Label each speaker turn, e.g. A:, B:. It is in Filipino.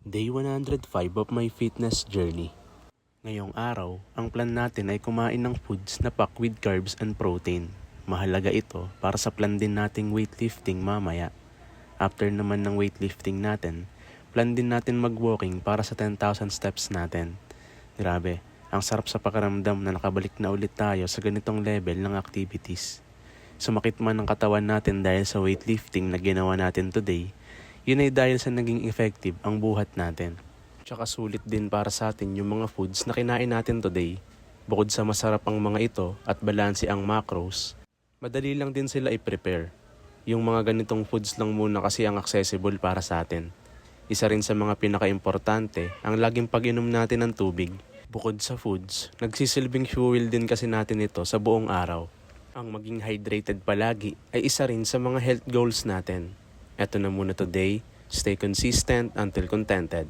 A: Day 105 of my fitness journey. Ngayong araw, ang plan natin ay kumain ng foods na packed with carbs and protein. Mahalaga ito para sa plan din nating weightlifting mamaya. After naman ng weightlifting natin, plan din natin mag-walking para sa 10,000 steps natin. Grabe, ang sarap sa pakiramdam na nakabalik na ulit tayo sa ganitong level ng activities. Sumakit man ang katawan natin dahil sa weightlifting na ginawa natin today, yun ay dahil sa naging effective ang buhat natin. Tsaka sulit din para sa atin yung mga foods na kinain natin today. Bukod sa masarap ang mga ito at balanse ang macros, madali lang din sila i-prepare. Yung mga ganitong foods lang muna kasi ang accessible para sa atin. Isa rin sa mga pinaka-importante ang laging pag-inom natin ng tubig. Bukod sa foods, nagsisilbing fuel din kasi natin ito sa buong araw. Ang maging hydrated palagi ay isa rin sa mga health goals natin. Eto na muna today. Stay consistent until contented.